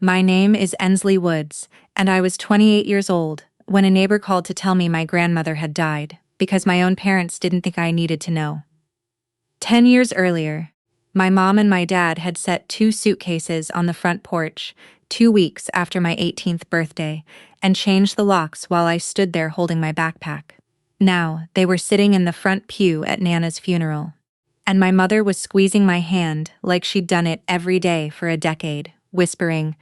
My name is Ensley Woods, and I was 28 years old when a neighbor called to tell me my grandmother had died because my own parents didn't think I needed to know. 10 years earlier, my mom and my dad had set 2 suitcases on the front porch 2 weeks after my 18th birthday and changed the locks while I stood there holding my backpack. Now, they were sitting in the front pew at Nana's funeral, and my mother was squeezing my hand like she'd done it every day for a decade, whispering,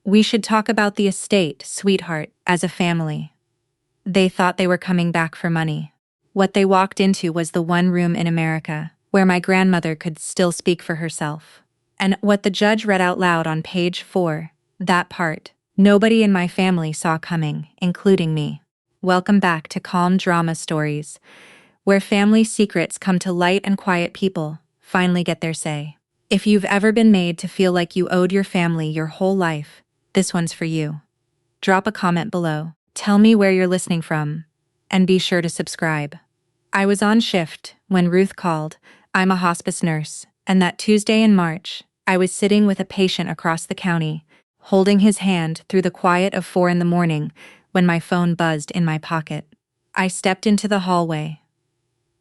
"We should talk about the estate, sweetheart, as a family." They thought they were coming back for money. What they walked into was the one room in America where my grandmother could still speak for herself. And what the judge read out loud on page 4, that part, nobody in my family saw coming, including me. Welcome back to Calm Drama Stories, where family secrets come to light and quiet people finally get their say. If you've ever been made to feel like you owed your family your whole life, this one's for you. Drop a comment below, tell me where you're listening from, and be sure to subscribe. I was on shift when Ruth called. I'm a hospice nurse, and that Tuesday in March, I was sitting with a patient across the county, holding his hand through the quiet of 4 in the morning when my phone buzzed in my pocket. I stepped into the hallway.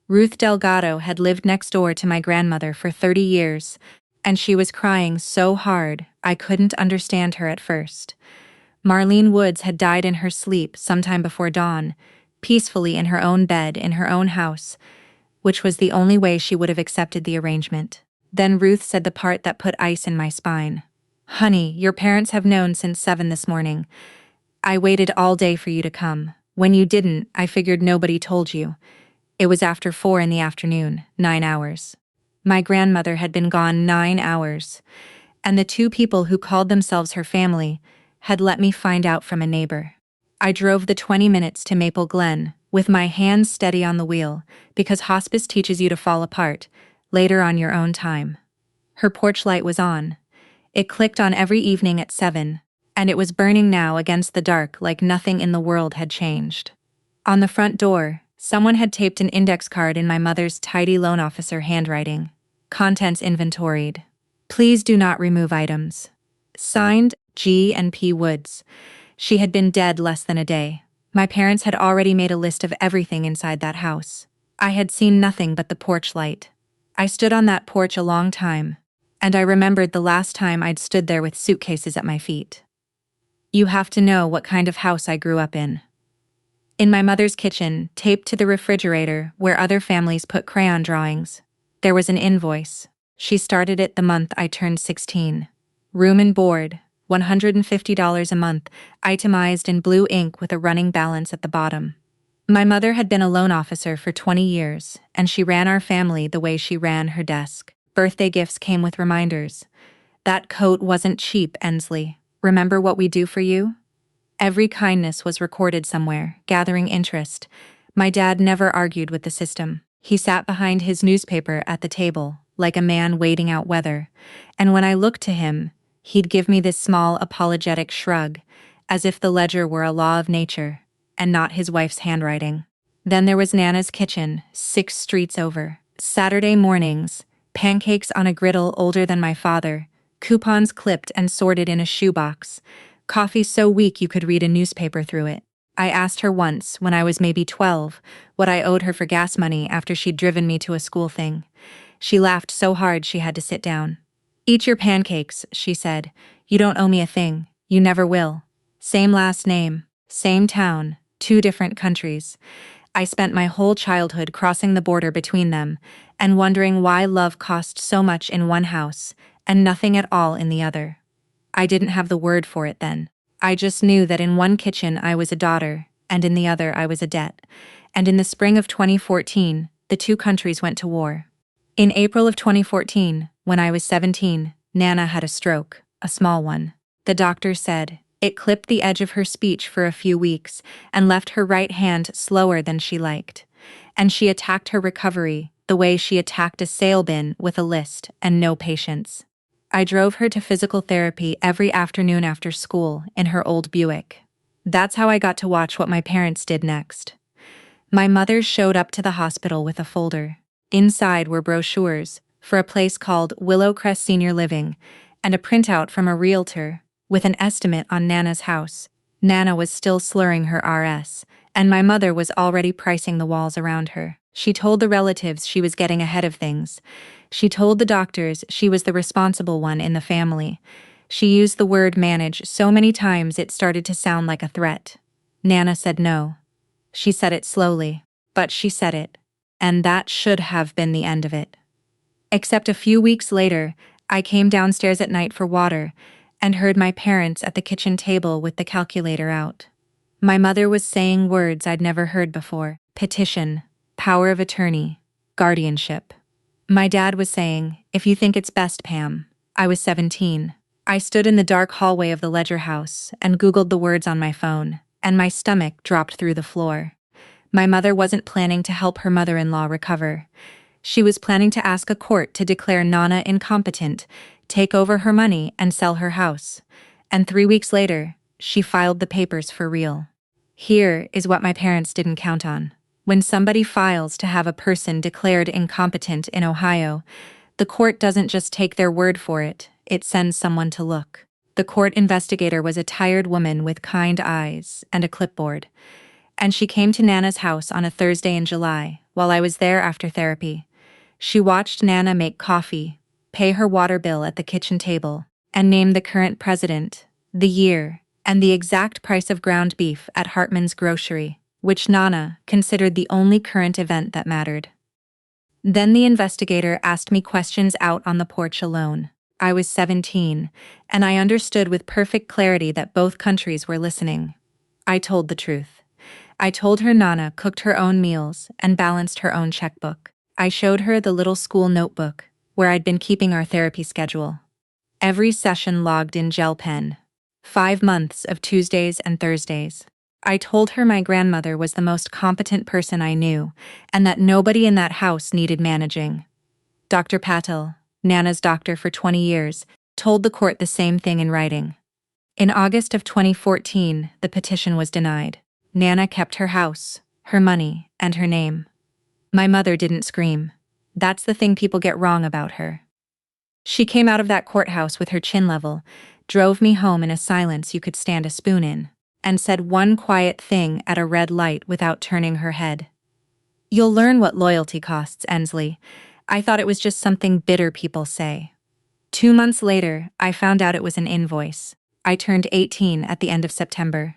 Ruth Delgado had lived next door to my grandmother for 30 years, and she was crying so hard I couldn't understand her at first. Marlene Woods had died in her sleep sometime before dawn, peacefully in her own bed in her own house, which was the only way she would have accepted the arrangement. Then Ruth said the part that put ice in my spine. "Honey, your parents have known since 7 this morning. I waited all day for you to come. When you didn't, I figured nobody told you. It was after 4 in the afternoon, 9 hours. My grandmother had been gone 9 hours, and the 2 people who called themselves her family had let me find out from a neighbor. I drove the 20 minutes to Maple Glen, with my hands steady on the wheel, because hospice teaches you to fall apart, later on your own time. Her porch light was on. It clicked on every evening at 7, and it was burning now against the dark like nothing in the world had changed. On the front door, someone had taped an index card in my mother's tidy loan officer handwriting. Contents inventoried. Please do not remove items. Signed, G and P Woods. She had been dead less than a day. My parents had already made a list of everything inside that house. I had seen nothing but the porch light. I stood on that porch a long time, and I remembered the last time I'd stood there with suitcases at my feet. You have to know what kind of house I grew up in. In my mother's kitchen, taped to the refrigerator where other families put crayon drawings, there was an invoice. She started it the month I turned 16. Room and board, $150 a month, itemized in blue ink with a running balance at the bottom. My mother had been a loan officer for 20 years, and she ran our family the way she ran her desk. Birthday gifts came with reminders. That coat wasn't cheap, Ensley. Remember what we do for you? Every kindness was recorded somewhere, gathering interest. My dad never argued with the system. He sat behind his newspaper at the table, like a man waiting out weather, and when I looked to him, he'd give me this small apologetic shrug, as if the ledger were a law of nature, and not his wife's handwriting. Then there was Nana's kitchen, 6 streets over. Saturday mornings, pancakes on a griddle older than my father, coupons clipped and sorted in a shoebox, coffee so weak you could read a newspaper through it. I asked her once, when I was maybe 12, what I owed her for gas money after she'd driven me to a school thing. She laughed so hard she had to sit down. "Eat your pancakes," she said. "You don't owe me a thing. You never will. Same last name, same town, 2 different countries. I spent my whole childhood crossing the border between them and wondering why love cost so much in one house and nothing at all in the other. I didn't have the word for it then. I just knew that in one kitchen I was a daughter, and in the other I was a debt. And in the spring of 2014, the 2 countries went to war. In April of 2014, when I was 17, Nana had a stroke, a small one. The doctor said it clipped the edge of her speech for a few weeks and left her right hand slower than she liked. And she attacked her recovery the way she attacked a sale bin with a list and no patience. I drove her to physical therapy every afternoon after school in her old Buick. That's how I got to watch what my parents did next. My mother showed up to the hospital with a folder. Inside were brochures for a place called Willow Crest Senior Living and a printout from a realtor with an estimate on Nana's house. Nana was still slurring her RS, and my mother was already pricing the walls around her. She told the relatives she was getting ahead of things. She told the doctors she was the responsible one in the family. She used the word manage so many times it started to sound like a threat. Nana said no. She said it slowly, but she said it. And that should have been the end of it. Except a few weeks later, I came downstairs at night for water and heard my parents at the kitchen table with the calculator out. My mother was saying words I'd never heard before: petition, power of attorney, guardianship. My dad was saying, "If you think it's best, Pam." I was 17. I stood in the dark hallway of the Ledger house and Googled the words on my phone, and my stomach dropped through the floor. My mother wasn't planning to help her mother-in-law recover. She was planning to ask a court to declare Nana incompetent, take over her money, and sell her house. And 3 weeks later, she filed the papers for real. Here is what my parents didn't count on. When somebody files to have a person declared incompetent in Ohio, the court doesn't just take their word for it, it sends someone to look. The court investigator was a tired woman with kind eyes and a clipboard. And she came to Nana's house on a Thursday in July, while I was there after therapy. She watched Nana make coffee, pay her water bill at the kitchen table, and name the current president, the year, and the exact price of ground beef at Hartman's grocery, which Nana considered the only current event that mattered. Then the investigator asked me questions out on the porch alone. I was 17, and I understood with perfect clarity that both countries were listening. I told the truth. I told her Nana cooked her own meals and balanced her own checkbook. I showed her the little school notebook where I'd been keeping our therapy schedule. Every session logged in gel pen. 5 months of Tuesdays and Thursdays. I told her my grandmother was the most competent person I knew, and that nobody in that house needed managing. Dr. Patel, Nana's doctor for 20 years, told the court the same thing in writing. In August of 2014, the petition was denied. Nana kept her house, her money, and her name. My mother didn't scream. That's the thing people get wrong about her. She came out of that courthouse with her chin level, drove me home in a silence you could stand a spoon in, and said one quiet thing at a red light without turning her head. "You'll learn what loyalty costs, Ensley." I thought it was just something bitter people say. 2 months later, I found out it was an invoice. I turned 18 at the end of September.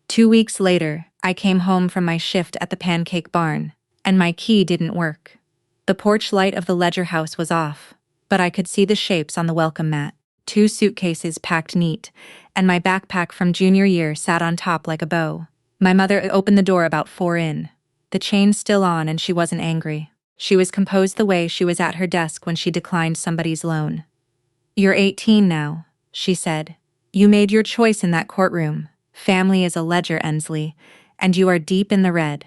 2 weeks later, I came home from my shift at the pancake barn, and my key didn't work. The porch light of the Ledger house was off, but I could see the shapes on the welcome mat. 2 suitcases packed neat, and my backpack from junior year sat on top like a bow. My mother opened the door about 4 in. The chain still on, and she wasn't angry. She was composed the way she was at her desk when she declined somebody's loan. "You're 18 now," she said. "You made your choice in that courtroom. Family is a ledger, Ensley, and you are deep in the red."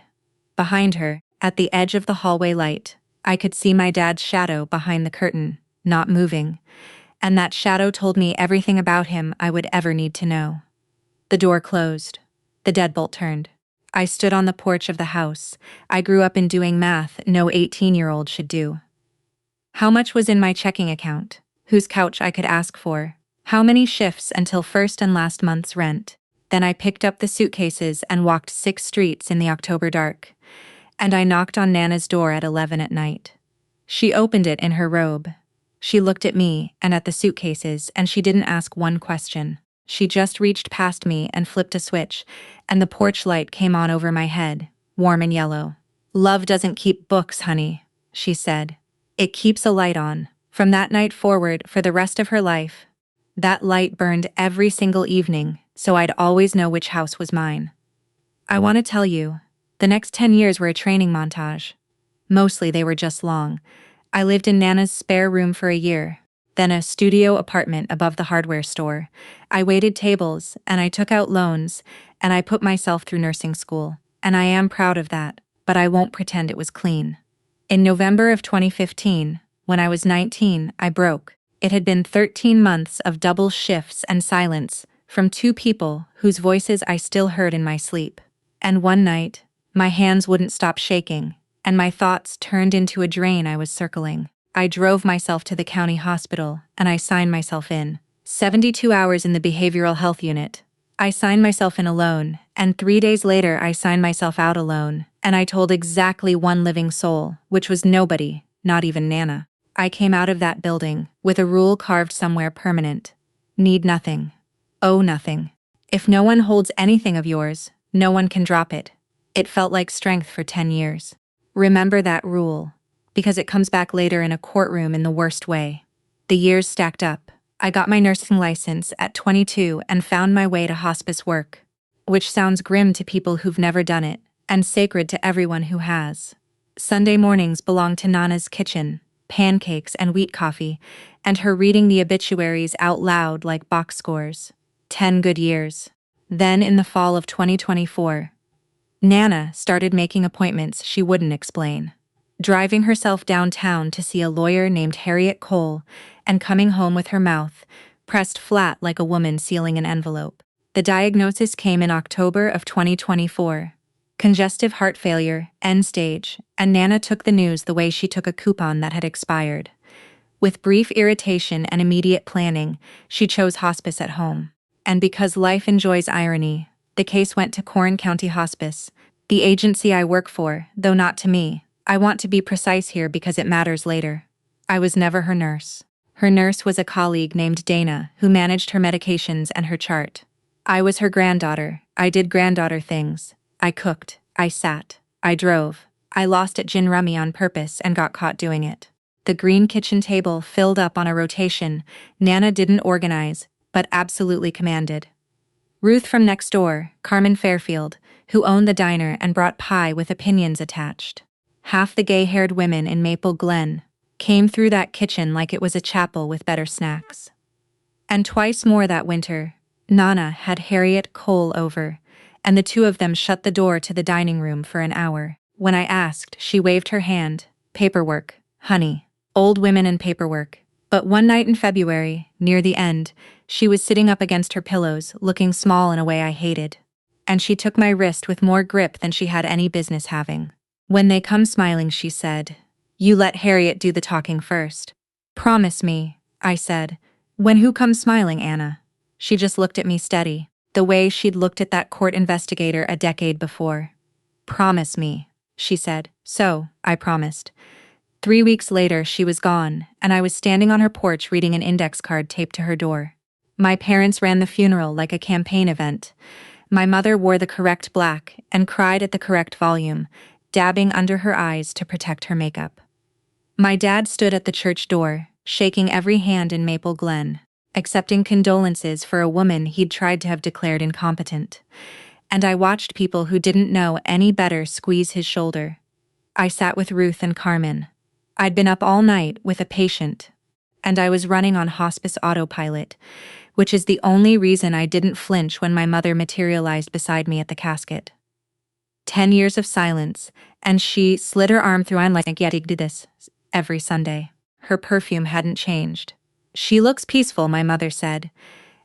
Behind her, at the edge of the hallway light, I could see my dad's shadow behind the curtain, not moving, and that shadow told me everything about him I would ever need to know. The door closed. The deadbolt turned. I stood on the porch of the house. I grew up in doing math no 18-year-old should do. How much was in my checking account? Whose couch I could ask for? How many shifts until first and last month's rent? Then I picked up the suitcases and walked 6 streets in the October dark. And I knocked on Nana's door at 11 at night. She opened it in her robe. She looked at me and at the suitcases, and she didn't ask one question. She just reached past me and flipped a switch, and the porch light came on over my head, warm and yellow. "Love doesn't keep books, honey," she said. "It keeps a light on." From that night forward, for the rest of her life, that light burned every single evening, so I'd always know which house was mine. I want to tell you, the next 10 years were a training montage. Mostly they were just long. I lived in Nana's spare room for a year, then a studio apartment above the hardware store. I waited tables, and I took out loans, and I put myself through nursing school. And I am proud of that, but I won't pretend it was clean. In November of 2015, when I was 19, I broke. It had been 13 months of double shifts and silence from 2 people whose voices I still heard in my sleep. And one night, my hands wouldn't stop shaking, and my thoughts turned into a drain I was circling. I drove myself to the county hospital, and I signed myself in. 72 hours in the behavioral health unit. I signed myself in alone, and 3 days later I signed myself out alone, and I told exactly one living soul, which was nobody, not even Nana. I came out of that building, with a rule carved somewhere permanent. Need nothing. Owe nothing. If no one holds anything of yours, no one can drop it. It felt like strength for 10 years. Remember that rule, because it comes back later in a courtroom in the worst way. The years stacked up. I got my nursing license at 22 and found my way to hospice work, which sounds grim to people who've never done it, and sacred to everyone who has. Sunday mornings belonged to Nana's kitchen, pancakes and wheat coffee, and her reading the obituaries out loud like box scores. 10 good years. Then in the fall of 2024, Nana started making appointments she wouldn't explain. Driving herself downtown to see a lawyer named Harriet Cole, and coming home with her mouth pressed flat like a woman sealing an envelope. The diagnosis came in October of 2024. Congestive heart failure, end stage, and Nana took the news the way she took a coupon that had expired. With brief irritation and immediate planning, she chose hospice at home. And because life enjoys irony, the case went to Corn County Hospice, the agency I work for, though not to me. I want to be precise here because it matters later. I was never her nurse. Her nurse was a colleague named Dana who managed her medications and her chart. I was her granddaughter. I did granddaughter things. I cooked. I sat. I drove. I lost at gin rummy on purpose and got caught doing it. The green kitchen table filled up on a rotation. Nana didn't organize, but absolutely commanded. Ruth from next door, Carmen Fairfield, who owned the diner and brought pie with opinions attached. Half the gay-haired women in Maple Glen came through that kitchen like it was a chapel with better snacks. And twice more that winter, Nana had Harriet Cole over, and the two of them shut the door to the dining room for an hour. When I asked, she waved her hand. Paperwork, honey. Old women and paperwork. But one night in February, near the end, she was sitting up against her pillows, looking small in a way I hated. And she took my wrist with more grip than she had any business having. When they come smiling, she said, "You let Harriet do the talking first." "Promise me," I said. "When who comes smiling, Anna?" She just looked at me steady, the way she'd looked at that court investigator a decade before. "Promise me," she said. So, I promised. 3 weeks later, she was gone, and I was standing on her porch reading an index card taped to her door. My parents ran the funeral like a campaign event. My mother wore the correct black and cried at the correct volume, dabbing under her eyes to protect her makeup. My dad stood at the church door, shaking every hand in Maple Glen, accepting condolences for a woman he'd tried to have declared incompetent. And I watched people who didn't know any better squeeze his shoulder. I sat with Ruth and Carmen. I'd been up all night with a patient, and I was running on hospice autopilot, which is the only reason I didn't flinch when my mother materialized beside me at the casket. 10 years of silence, and she slid her arm through. I'm like, "Yeah, did this every Sunday." Her perfume hadn't changed. "She looks peaceful," my mother said.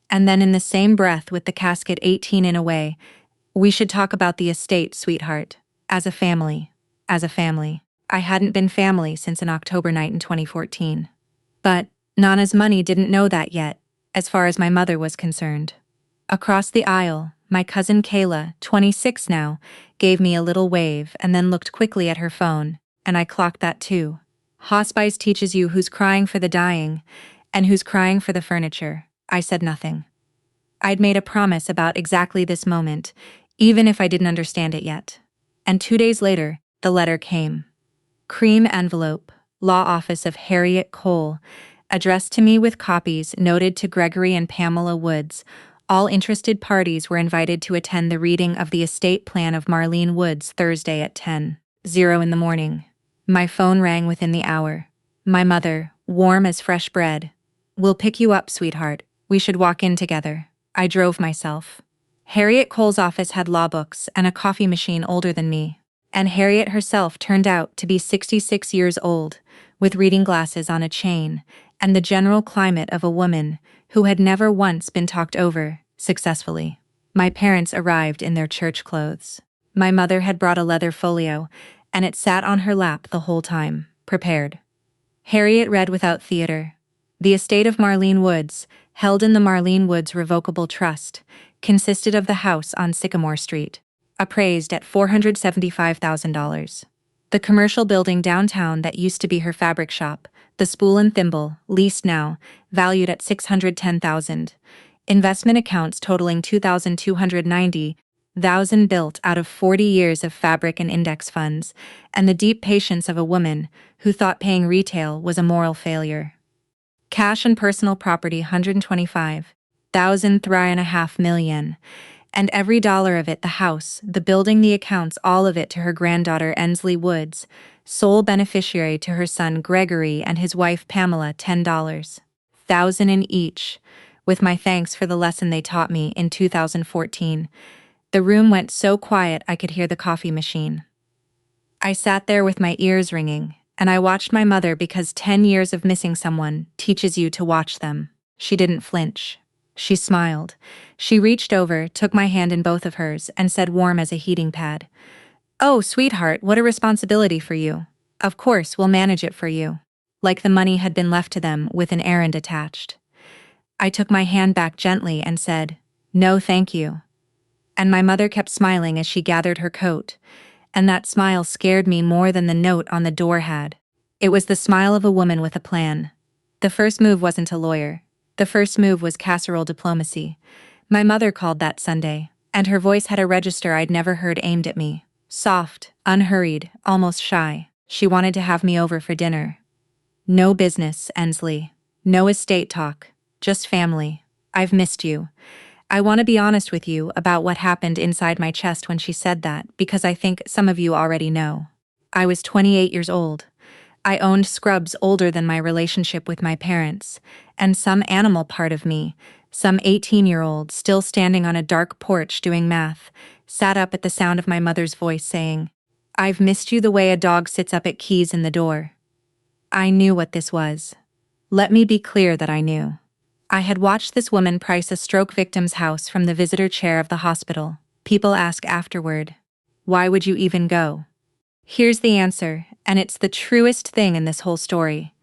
And then in the same breath, with the casket 18 in a way, "We should talk about the estate, sweetheart. As a family. As a family." I hadn't been family since an October night in 2014. But Nana's money didn't know that yet, as far as my mother was concerned. Across the aisle, my cousin Kayla, 26 now, gave me a little wave and then looked quickly at her phone, and I clocked that too. Hospice teaches you who's crying for the dying and who's crying for the furniture. I said nothing. I'd made a promise about exactly this moment, even if I didn't understand it yet. And 2 days later, the letter came. Cream envelope, Law Office of Harriet Cole, addressed to me with copies noted to Gregory and Pamela Woods. All interested parties were invited to attend the reading of the estate plan of Marlene Woods Thursday at 10:00 in the morning. My phone rang within the hour. My mother, warm as fresh bread. "We'll pick you up, sweetheart. We should walk in together." I drove myself. Harriet Cole's office had law books and a coffee machine older than me. And Harriet herself turned out to be 66 years old, with reading glasses on a chain, and the general climate of a woman who had never once been talked over successfully. My parents arrived in their church clothes. My mother had brought a leather folio, and it sat on her lap the whole time, prepared. Harriet read without theater. The estate of Marlene Woods, held in the Marlene Woods Revocable Trust, consisted of the house on Sycamore Street, appraised at $475,000. The commercial building downtown that used to be her fabric shop, the Spool and Thimble, leased now, valued at $610,000. Investment accounts totaling $2,290,000 built out of 40 years of fabric and index funds, and the deep patience of a woman who thought paying retail was a moral failure. Cash and personal property $125,000, $3.5 million. And every dollar of it, the house, the building, the accounts, all of it to her granddaughter Ensley Woods, sole beneficiary to her son Gregory and his wife Pamela, $10,000 in each, with my thanks for the lesson they taught me in 2014. The room went so quiet I could hear the coffee machine. I sat there with my ears ringing, and I watched my mother because 10 years of missing someone teaches you to watch them. She didn't flinch. She smiled. She reached over, took my hand in both of hers, and said, warm as a heating pad, "Oh, sweetheart, what a responsibility for you. Of course, we'll manage it for you." Like the money had been left to them with an errand attached. I took my hand back gently and said, "No, thank you." And my mother kept smiling as she gathered her coat, and that smile scared me more than the note on the door had. It was the smile of a woman with a plan. The first move wasn't a lawyer. The first move was casserole diplomacy. My mother called that Sunday, and her voice had a register I'd never heard aimed at me. Soft, unhurried, almost shy. She wanted to have me over for dinner. "No business, Ensley. No estate talk. Just family. I've missed you. I want to be honest with you about what happened inside my chest when she said that, because I think some of you already know. I was 28 years old. I owned scrubs older than my relationship with my parents, and some animal part of me, some 18-year-old still standing on a dark porch doing math, sat up at the sound of my mother's voice saying, "I've missed you the way a dog sits up at keys in the door." I knew what this was. Let me be clear that I knew. I had watched this woman price a stroke victim's house from the visitor chair of the hospital. People ask afterward, "Why would you even go?" Here's the answer, and it's the truest thing in this whole story.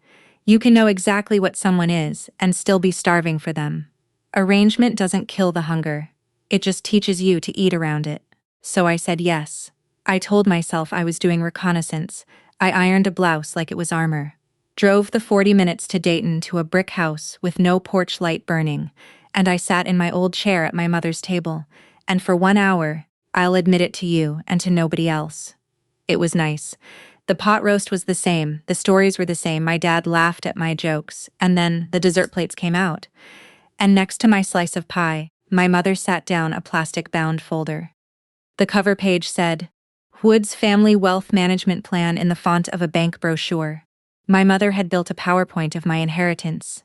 You can know exactly what someone is and still be starving for them. Arrangement doesn't kill the hunger. It just teaches you to eat around it. So I said yes. I told myself I was doing reconnaissance. I ironed a blouse like it was armor. Drove the 40 minutes to Dayton to a brick house with no porch light burning, and I sat in my old chair at my mother's table, and for 1 hour, I'll admit it to you and to nobody else. It was nice. The pot roast was the same, the stories were the same, my dad laughed at my jokes, and then the dessert plates came out. And next to my slice of pie, my mother sat down a plastic-bound folder. The cover page said, "Woods Family Wealth Management Plan" in the font of a bank brochure. My mother had built a PowerPoint of my inheritance.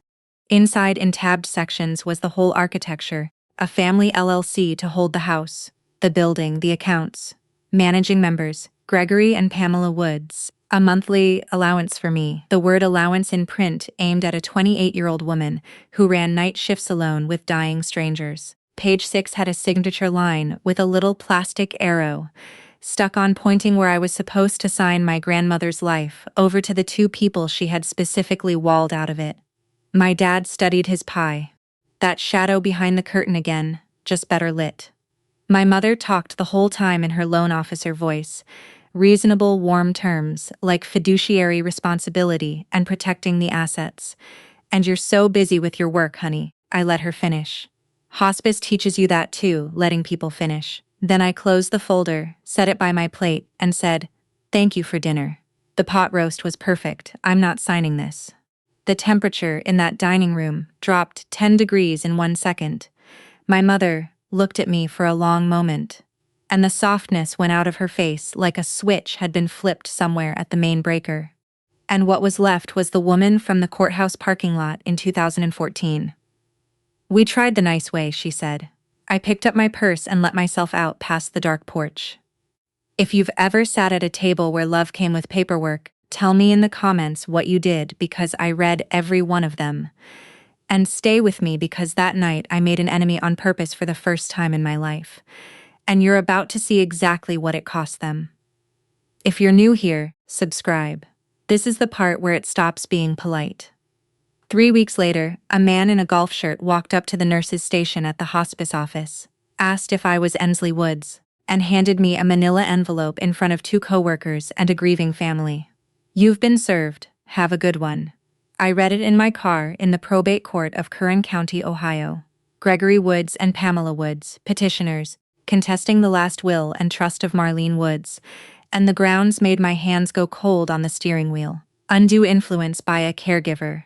Inside in tabbed sections was the whole architecture, a family LLC to hold the house, the building, the accounts, managing members, Gregory and Pamela Woods, a monthly allowance for me, the word allowance in print aimed at a 28-year-old woman who ran night shifts alone with dying strangers. Page 6 had a signature line with a little plastic arrow stuck on pointing where I was supposed to sign my grandmother's life over to the 2 people she had specifically walled out of it. My dad studied his pie. That shadow behind the curtain again, just better lit. My mother talked the whole time in her loan officer voice, reasonable, warm terms like fiduciary responsibility and protecting the assets. "And you're so busy with your work, honey," I let her finish. Hospice teaches you that too, letting people finish. Then I closed the folder, set it by my plate, and said, "Thank you for dinner. The pot roast was perfect. I'm not signing this." The temperature in that dining room dropped 10 degrees in 1 second. My mother looked at me for a long moment, and the softness went out of her face like a switch had been flipped somewhere at the main breaker. And what was left was the woman from the courthouse parking lot in 2014. "We tried the nice way," she said. I picked up my purse and let myself out past the dark porch. If you've ever sat at a table where love came with paperwork, tell me in the comments what you did, because I read every one of them. And stay with me, because that night I made an enemy on purpose for the first time in my life. And you're about to see exactly what it cost them. If you're new here, subscribe. This is the part where it stops being polite. 3 weeks later, a man in a golf shirt walked up to the nurse's station at the hospice office, asked if I was Ensley Woods, and handed me a manila envelope in front of 2 coworkers and a grieving family. "You've been served, have a good one." I read it in my car in the probate court of Curran County, Ohio. Gregory Woods and Pamela Woods, petitioners, contesting the last will and trust of Marlene Woods, and the grounds made my hands go cold on the steering wheel. Undue influence by a caregiver.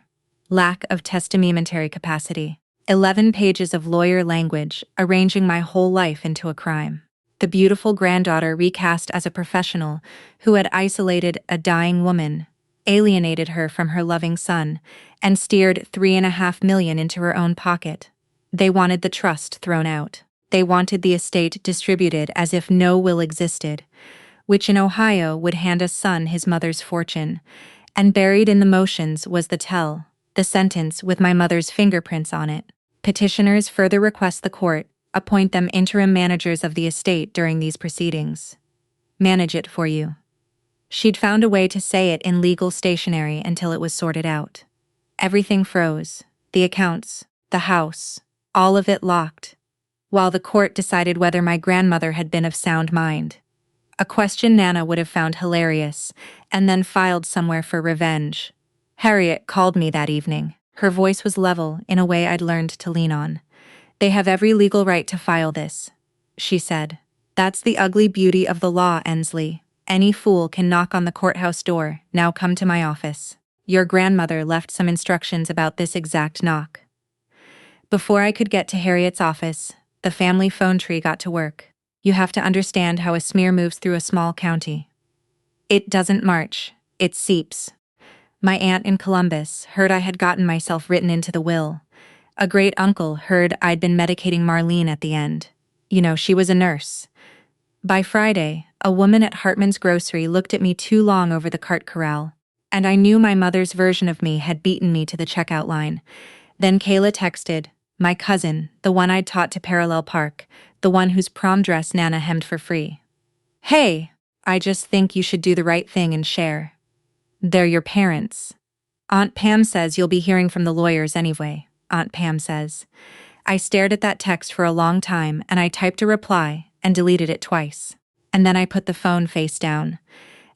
Lack of testamentary capacity. 11 pages of lawyer language, arranging my whole life into a crime. The beautiful granddaughter recast as a professional who had isolated a dying woman, alienated her from her loving son, and steered $3.5 million into her own pocket. They wanted the trust thrown out. They wanted the estate distributed as if no will existed, which in Ohio would hand a son his mother's fortune, and buried in the motions was the sentence with my mother's fingerprints on it. Petitioners further request the court appoint them interim managers of the estate during these proceedings. Manage it for you. She'd found a way to say it in legal stationery until it was sorted out. Everything froze. The accounts, the house, all of it locked, while the court decided whether my grandmother had been of sound mind. A question Nana would have found hilarious, and then filed somewhere for revenge. Harriet called me that evening. Her voice was level in a way I'd learned to lean on. "They have every legal right to file this," she said. "That's the ugly beauty of the law, Ensley. Any fool can knock on the courthouse door. Now come to my office. Your grandmother left some instructions about this exact knock." Before I could get to Harriet's office, the family phone tree got to work. You have to understand how a smear moves through a small county. It doesn't march, it seeps. My aunt in Columbus heard I had gotten myself written into the will. A great uncle heard I'd been medicating Marlene at the end. She was a nurse. By Friday, a woman at Hartman's grocery looked at me too long over the cart corral, and I knew my mother's version of me had beaten me to the checkout line. Then Kayla texted, my cousin, the one I'd taught to parallel park, the one whose prom dress Nana hemmed for free. "Hey, I just think you should do the right thing and share. They're your parents. Aunt Pam says you'll be hearing from the lawyers anyway," Aunt Pam says. I stared at that text for a long time and I typed a reply and deleted it twice. And then I put the phone face down.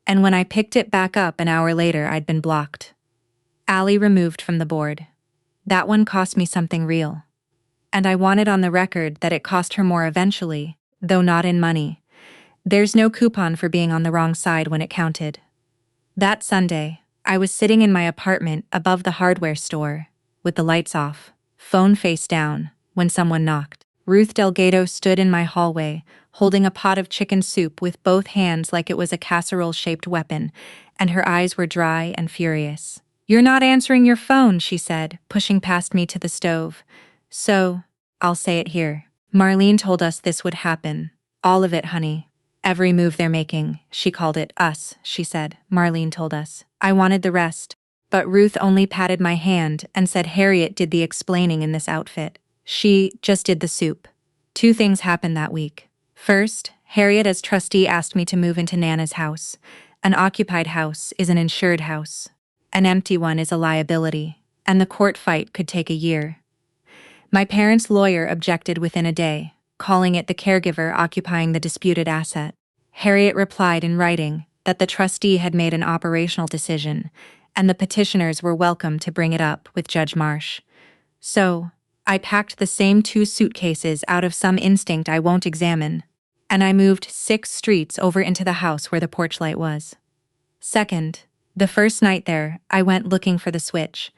And when I picked it back up an hour later, I'd been blocked. Allie removed from the board. That one cost me something real. And I wanted on the record that it cost her more eventually, though not in money. There's no coupon for being on the wrong side when it counted. That Sunday, I was sitting in my apartment above the hardware store, with the lights off, phone face down, when someone knocked. Ruth Delgado stood in my hallway, holding a pot of chicken soup with both hands like it was a casserole-shaped weapon, and her eyes were dry and furious. "You're not answering your phone," she said, pushing past me to the stove. "So, I'll say it here. Marlene told us this would happen. All of it, honey. Every move they're making." She called it us, she said. "Marlene told us." I wanted the rest, but Ruth only patted my hand and said Harriet did the explaining in this outfit. She just did the soup. 2 things happened that week. First, Harriet as trustee asked me to move into Nana's house. An occupied house is an insured house. An empty one is a liability, and the court fight could take a year. My parents' lawyer objected within a day, calling it the caregiver occupying the disputed asset. Harriet replied in writing that the trustee had made an operational decision, and the petitioners were welcome to bring it up with Judge Marsh. So, I packed the same 2 suitcases out of some instinct I won't examine, and I moved 6 streets over into the house where the porch light was. Second, the first night there, I went looking for the switch.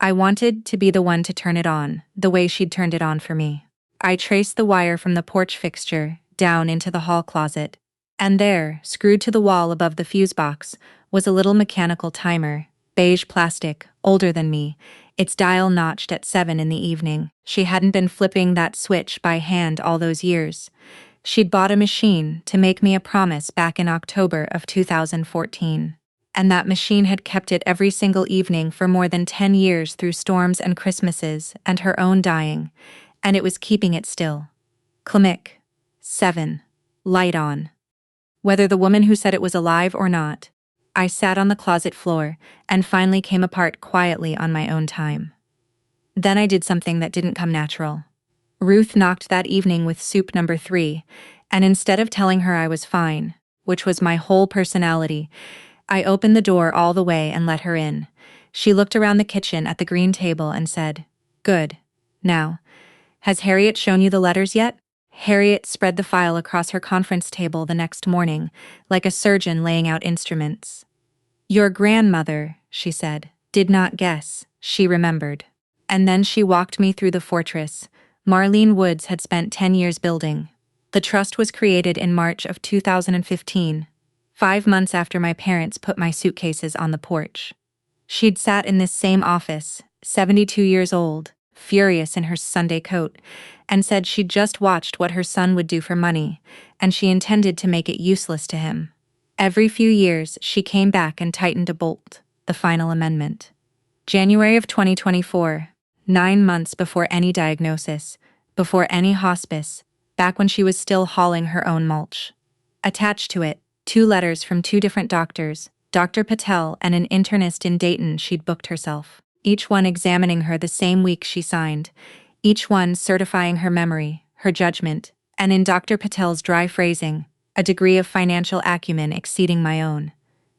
I wanted to be the one to turn it on, the way she'd turned it on for me. I traced the wire from the porch fixture down into the hall closet, and there, screwed to the wall above the fuse box, was a little mechanical timer, beige plastic, older than me, its dial notched at 7 in the evening. She hadn't been flipping that switch by hand all those years. She'd bought a machine to make me a promise back in October of 2014. And that machine had kept it every single evening for more than 10 years through storms and Christmases and her own dying, and it was keeping it still. Climick. 7. Light on. Whether the woman who said it was alive or not, I sat on the closet floor and finally came apart quietly on my own time. Then I did something that didn't come natural. Ruth knocked that evening with soup number 3, and instead of telling her I was fine, which was my whole personality, I opened the door all the way and let her in. She looked around the kitchen at the green table and said, "Good. Now, has Harriet shown you the letters yet?" Harriet spread the file across her conference table the next morning, like a surgeon laying out instruments. "Your grandmother," she said, "did not guess, she remembered." And then she walked me through the fortress Marlene Woods had spent 10 years building. The trust was created in March of 2015, 5 months after my parents put my suitcases on the porch. She'd sat in this same office, 72 years old, furious in her Sunday coat, and said she'd just watched what her son would do for money, and she intended to make it useless to him. Every few years, she came back and tightened a bolt, the final amendment. January of 2024, 9 months before any diagnosis, before any hospice, back when she was still hauling her own mulch. Attached to it, 2 letters from 2 different doctors, Dr. Patel and an internist in Dayton she'd booked herself, each one examining her the same week she signed, each one certifying her memory, her judgment, and in Dr. Patel's dry phrasing, a degree of financial acumen exceeding my own.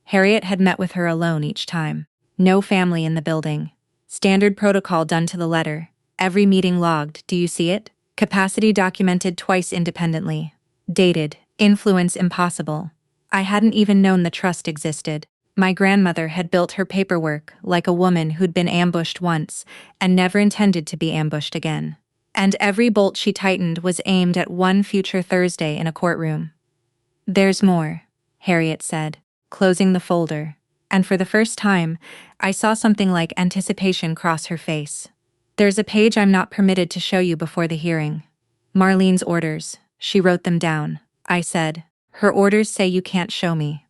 Harriet had met with her alone each time. No family in the building. Standard protocol done to the letter. Every meeting logged, do you see it? Capacity documented twice independently. Dated, influence impossible. I hadn't even known the trust existed. My grandmother had built her paperwork like a woman who'd been ambushed once and never intended to be ambushed again. And every bolt she tightened was aimed at one future Thursday in a courtroom. "There's more," Harriet said, closing the folder. And for the first time, I saw something like anticipation cross her face. "There's a page I'm not permitted to show you before the hearing. Marlene's orders." She wrote them down. I said, "Her orders say you can't show me."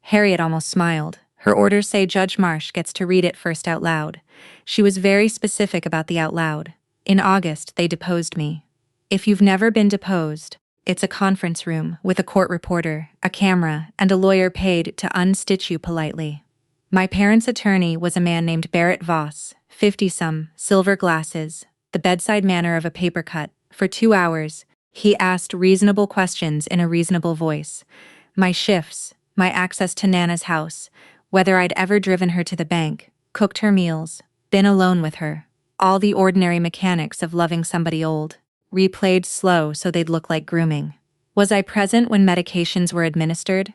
Harriet almost smiled. "Her orders say Judge Marsh gets to read it first out loud." She was very specific about the out loud. "In August, they deposed me. If you've never been deposed, it's a conference room with a court reporter, a camera, and a lawyer paid to unstitch you politely. My parents' attorney was a man named Barrett Voss, 50-some, silver glasses, the bedside manner of a paper cut. For 2 hours, he asked reasonable questions in a reasonable voice. My shifts, my access to Nana's house, whether I'd ever driven her to the bank, cooked her meals, been alone with her. All the ordinary mechanics of loving somebody old, replayed slow so they'd look like grooming. Was I present when medications were administered?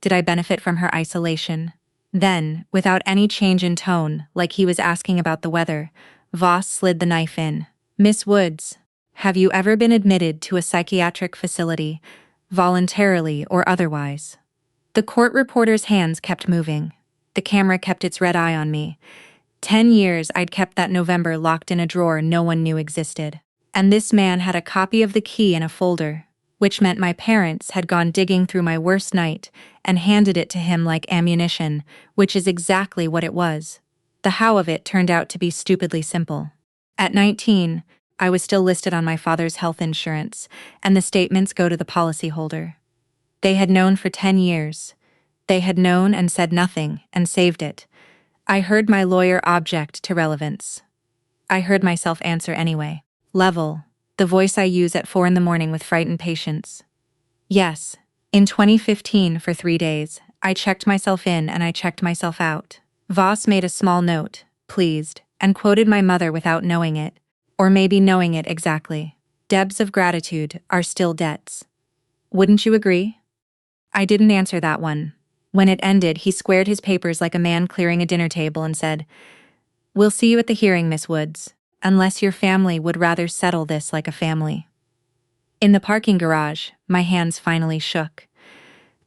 Did I benefit from her isolation? Then, without any change in tone, like he was asking about the weather, Voss slid the knife in. "Miss Woods, have you ever been admitted to a psychiatric facility, voluntarily or otherwise?" The court reporter's hands kept moving. The camera kept its red eye on me. 10 years I'd kept that November locked in a drawer no one knew existed. And this man had a copy of the key in a folder, which meant my parents had gone digging through my worst night and handed it to him like ammunition, which is exactly what it was. The how of it turned out to be stupidly simple. At 19, I was still listed on my father's health insurance, and the statements go to the policyholder. They had known for 10 years. They had known and said nothing, and saved it. I heard my lawyer object to relevance. I heard myself answer anyway. Level, the voice I use at 4 a.m. with frightened patience. Yes, in 2015 for 3 days, I checked myself in and I checked myself out. Voss made a small note, pleased, and quoted my mother without knowing it, or maybe knowing it exactly. "Debts of gratitude are still debts. Wouldn't you agree?" I didn't answer that one. When it ended, he squared his papers like a man clearing a dinner table and said, "We'll see you at the hearing, Miss Woods, unless your family would rather settle this like a family." In the parking garage, my hands finally shook.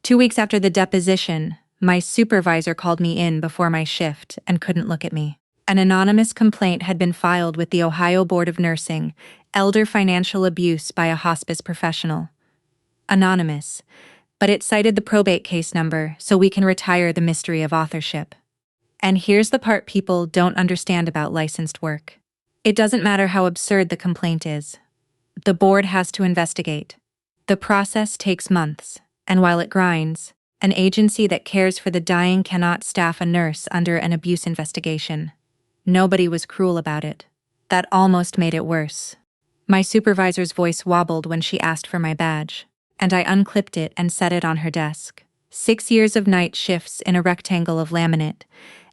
2 weeks after the deposition, my supervisor called me in before my shift and couldn't look at me. An anonymous complaint had been filed with the Ohio Board of Nursing, elder financial abuse by a hospice professional. Anonymous, but it cited the probate case number so we can retire the mystery of authorship. And here's the part people don't understand about licensed work. It doesn't matter how absurd the complaint is. The board has to investigate. The process takes months, and while it grinds, An agency that cares for the dying cannot staff a nurse under an abuse investigation. Nobody was cruel about it. That almost made it worse. My supervisor's voice wobbled when she asked for my badge, and I unclipped it and set it on her desk. 6 years of night shifts in a rectangle of laminate,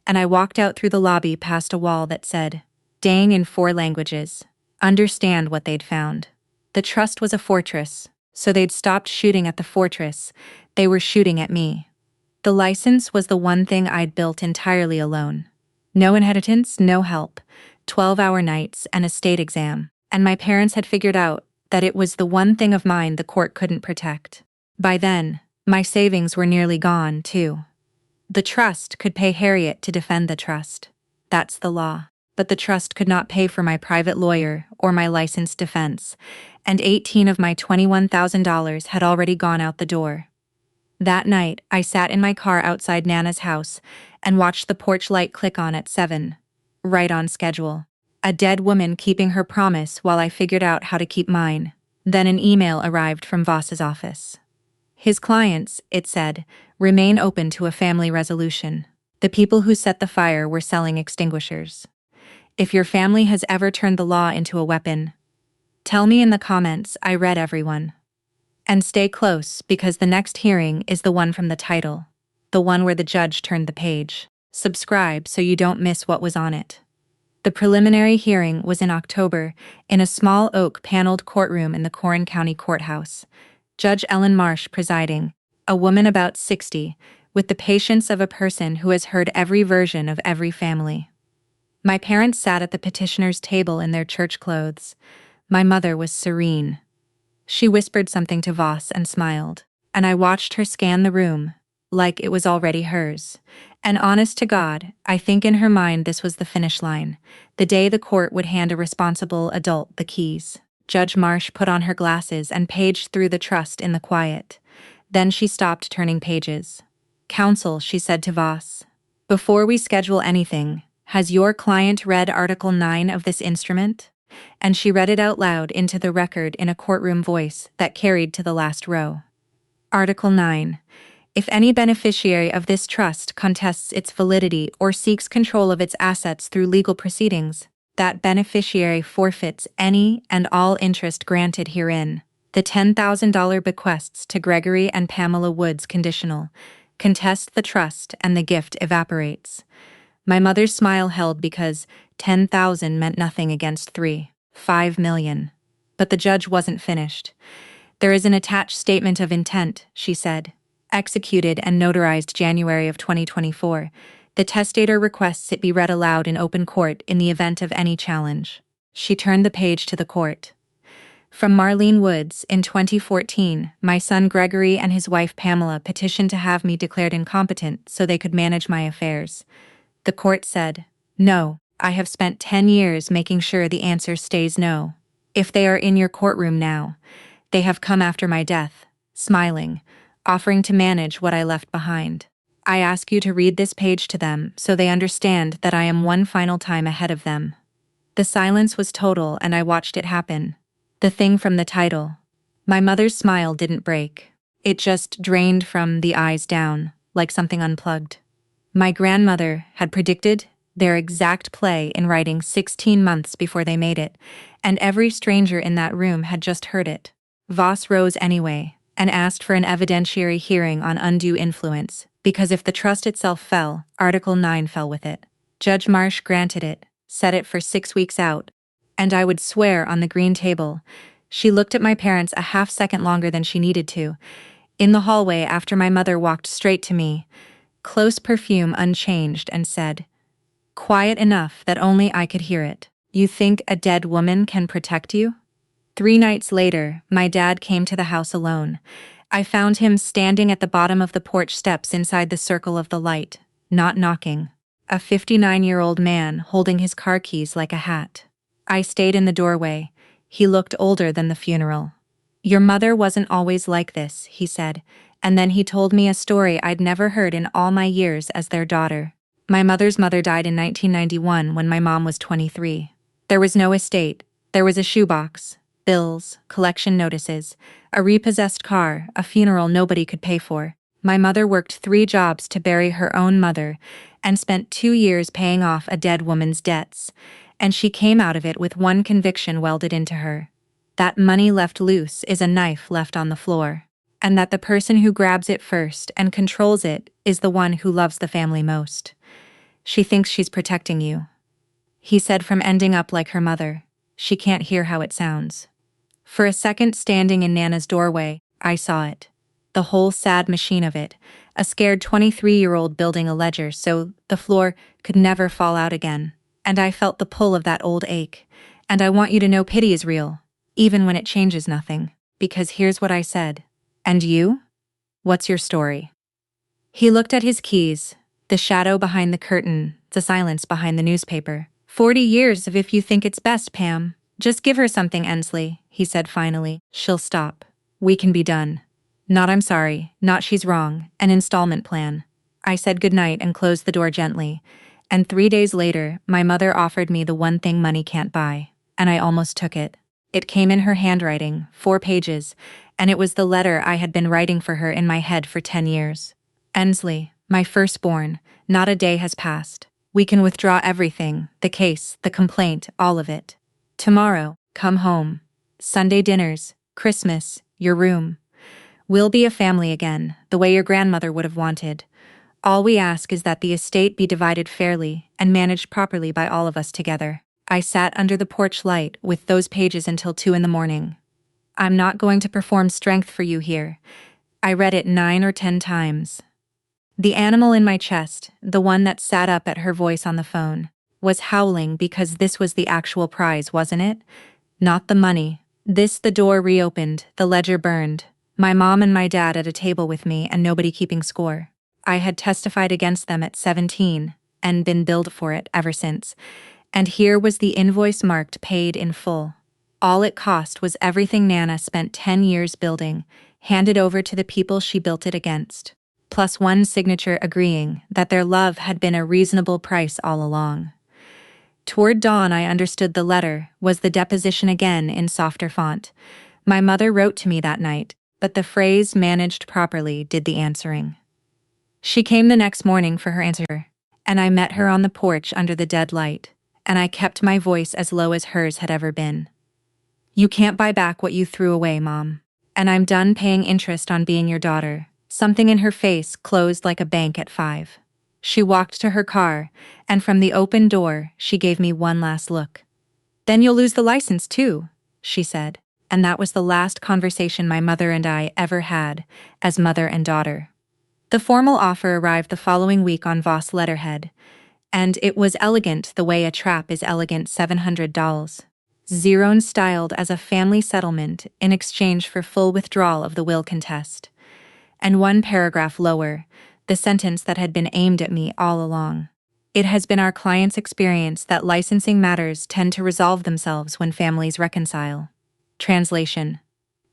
and I walked out through the lobby past a wall that said, "Dang" in 4 languages. Understand what they'd found. The trust was a fortress, so they'd stopped shooting at the fortress, they were shooting at me. The license was the one thing I'd built entirely alone. No inheritance, no help, 12-hour nights and a state exam, and my parents had figured out that it was the one thing of mine the court couldn't protect. By then, my savings were nearly gone, too. The trust could pay Harriet to defend the trust. That's the law. But the trust could not pay for my private lawyer or my licensed defense, and 18 of my $21,000 had already gone out the door. That night, I sat in my car outside Nana's house and watched the porch light click on at 7. Right on schedule. A dead woman keeping her promise while I figured out how to keep mine. Then an email arrived from Voss's office. His clients, it said, remain open to a family resolution. The people who set the fire were selling extinguishers. If your family has ever turned the law into a weapon, tell me in the comments. I read everyone. And stay close, because the next hearing is the one from the title, the one where the judge turned the page. Subscribe so you don't miss what was on it. The preliminary hearing was in October in a small oak paneled courtroom in the Corrin County Courthouse. Judge Ellen Marsh presiding, a woman about 60, with the patience of a person who has heard every version of every family. My parents sat at the petitioner's table in their church clothes. My mother was serene. She whispered something to Voss and smiled, and I watched her scan the room, like it was already hers. And honest to God, I think in her mind this was the finish line, the day the court would hand a responsible adult the keys. Judge Marsh put on her glasses and paged through the trust in the quiet. Then she stopped turning pages. "Counsel," she said to Voss, "before we schedule anything, has your client read Article 9 of this instrument?" And she read it out loud into the record in a courtroom voice that carried to the last row. Article 9. If any beneficiary of this trust contests its validity or seeks control of its assets through legal proceedings, that beneficiary forfeits any and all interest granted herein. The $10,000 bequests to Gregory and Pamela Woods conditional. Contest the trust and the gift evaporates. My mother's smile held because 10,000 meant nothing against 5 million. But the judge wasn't finished. "There is an attached statement of intent," she said. "Executed and notarized January of 2024. The testator requests it be read aloud in open court in the event of any challenge." She turned the page to the court. From Marlene Woods, in 2014, my son Gregory and his wife Pamela petitioned to have me declared incompetent so they could manage my affairs. The court said, "No, I have spent 10 years making sure the answer stays no. If they are in your courtroom now, they have come after my death, smiling, offering to manage what I left behind. I ask you to read this page to them so they understand that I am one final time ahead of them." The silence was total and I watched it happen. The thing from the title. My mother's smile didn't break. It just drained from the eyes down, like something unplugged. My grandmother had predicted their exact play in writing 16 months before they made it, and every stranger in that room had just heard it. Voss rose anyway, and asked for an evidentiary hearing on undue influence, because if the trust itself fell, Article 9 fell with it. Judge Marsh granted it, set it for 6 weeks out, and I would swear on the green table. She looked at my parents a half-second longer than she needed to. In the hallway after my mother walked straight to me, close perfume unchanged, and said, quiet enough that only I could hear it, "You think a dead woman can protect you?" 3 nights later, my dad came to the house alone. I found him standing at the bottom of the porch steps inside the circle of the light, not knocking. A 59-year-old man holding his car keys like a hat. I stayed in the doorway. He looked older than the funeral. "Your mother wasn't always like this," he said, and then he told me a story I'd never heard in all my years as their daughter. My mother's mother died in 1991 when my mom was 23. There was no estate. There was a shoebox, bills, collection notices, a repossessed car, a funeral nobody could pay for. My mother worked 3 jobs to bury her own mother and spent 2 years paying off a dead woman's debts, and she came out of it with one conviction welded into her: that money left loose is a knife left on the floor, and that the person who grabs it first and controls it is the one who loves the family most. She thinks she's protecting you. He said, from ending up like her mother. She can't hear how it sounds. For a second, standing in Nana's doorway, I saw it. The whole sad machine of it, a scared 23-year-old building a ledger so the floor could never fall out again. And I felt the pull of that old ache. And I want you to know pity is real, even when it changes nothing. Because here's what I said. And you? What's your story? He looked at his keys, the shadow behind the curtain, the silence behind the newspaper. 40 years of if you think it's best, Pam. Just give her something, Ensley, he said finally. She'll stop. We can be done. Not I'm sorry, not she's wrong, an installment plan. I said goodnight and closed the door gently. And 3 days later, my mother offered me the one thing money can't buy. And I almost took it. It came in her handwriting, 4 pages, and it was the letter I had been writing for her in my head for 10 years. Ensley, my firstborn, not a day has passed. We can withdraw everything, the case, the complaint, all of it. Tomorrow, come home. Sunday dinners, Christmas, your room. We'll be a family again, the way your grandmother would have wanted. All we ask is that the estate be divided fairly and managed properly by all of us together. I sat under the porch light with those pages until 2 in the morning. I'm not going to perform strength for you here. I read it 9 or 10 times. The animal in my chest, the one that sat up at her voice on the phone, was howling because this was the actual prize, wasn't it? Not the money. The door reopened, the ledger burned. My mom and my dad at a table with me and nobody keeping score. I had testified against them at 17 and been billed for it ever since. And here was the invoice marked paid in full. All it cost was everything Nana spent 10 years building, handed over to the people she built it against. Plus one signature agreeing that their love had been a reasonable price all along. Toward dawn I understood the letter was the deposition again in softer font. My mother wrote to me that night, but the phrase managed properly did the answering. She came the next morning for her answer, and I met her on the porch under the dead light, and I kept my voice as low as hers had ever been. You can't buy back what you threw away, Mom. And I'm done paying interest on being your daughter. Something in her face closed like a bank at 5. She walked to her car, and from the open door, she gave me one last look. Then you'll lose the license too, she said, and that was the last conversation my mother and I ever had, as mother and daughter. The formal offer arrived the following week on Voss letterhead, and it was elegant the way a trap is elegant. $700. Zeron styled as a family settlement in exchange for full withdrawal of the will contest. And one paragraph lower, the sentence that had been aimed at me all along. It has been our client's experience that licensing matters tend to resolve themselves when families reconcile. Translation: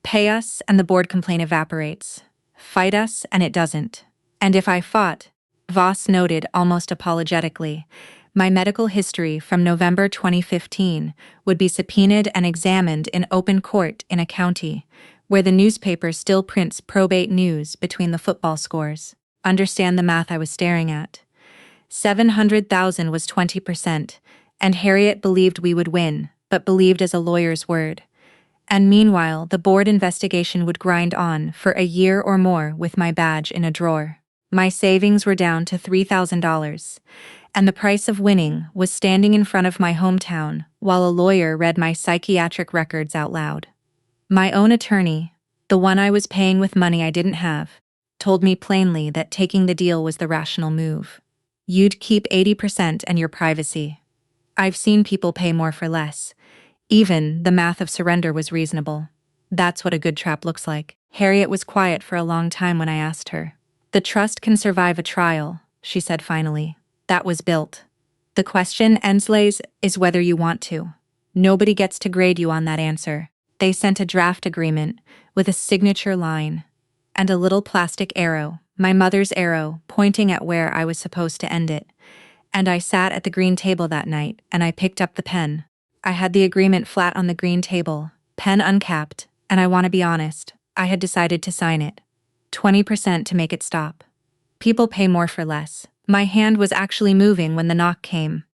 pay us and the board complaint evaporates. Fight us and it doesn't. And if I fought, Voss noted almost apologetically, my medical history from November 2015 would be subpoenaed and examined in open court in a county where the newspaper still prints probate news between the football scores. Understand the math I was staring at. 700,000 was 20%, and Harriet believed we would win, but believed as a lawyer's word. And meanwhile, the board investigation would grind on for a year or more with my badge in a drawer. My savings were down to $3,000, and the price of winning was standing in front of my hometown while a lawyer read my psychiatric records out loud. My own attorney, the one I was paying with money I didn't have, told me plainly that taking the deal was the rational move. You'd keep 80% and your privacy. I've seen people pay more for less. Even the math of surrender was reasonable. That's what a good trap looks like. Harriet was quiet for a long time when I asked her. The trust can survive a trial, she said finally. That was built. The question, Ensley's, is whether you want to. Nobody gets to grade you on that answer. They sent a draft agreement with a signature line and a little plastic arrow, my mother's arrow, pointing at where I was supposed to end it. And I sat at the green table that night and I picked up the pen. I had the agreement flat on the green table, pen uncapped, and I want to be honest, I had decided to sign it. 20% to make it stop. People pay more for less. My hand was actually moving when the knock came,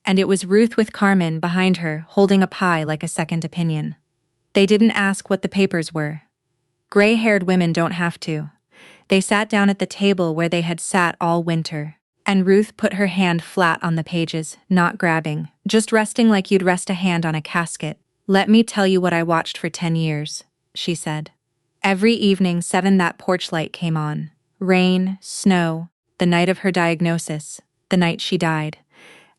and it was Ruth with Carmen behind her holding a pie like a second opinion. They didn't ask what the papers were. Gray-haired women don't have to. They sat down at the table where they had sat all winter, and Ruth put her hand flat on the pages, not grabbing, just resting like you'd rest a hand on a casket. "Let me tell you what I watched for 10 years, she said. Every evening 7 that porch light came on. Rain, snow, the night of her diagnosis, the night she died.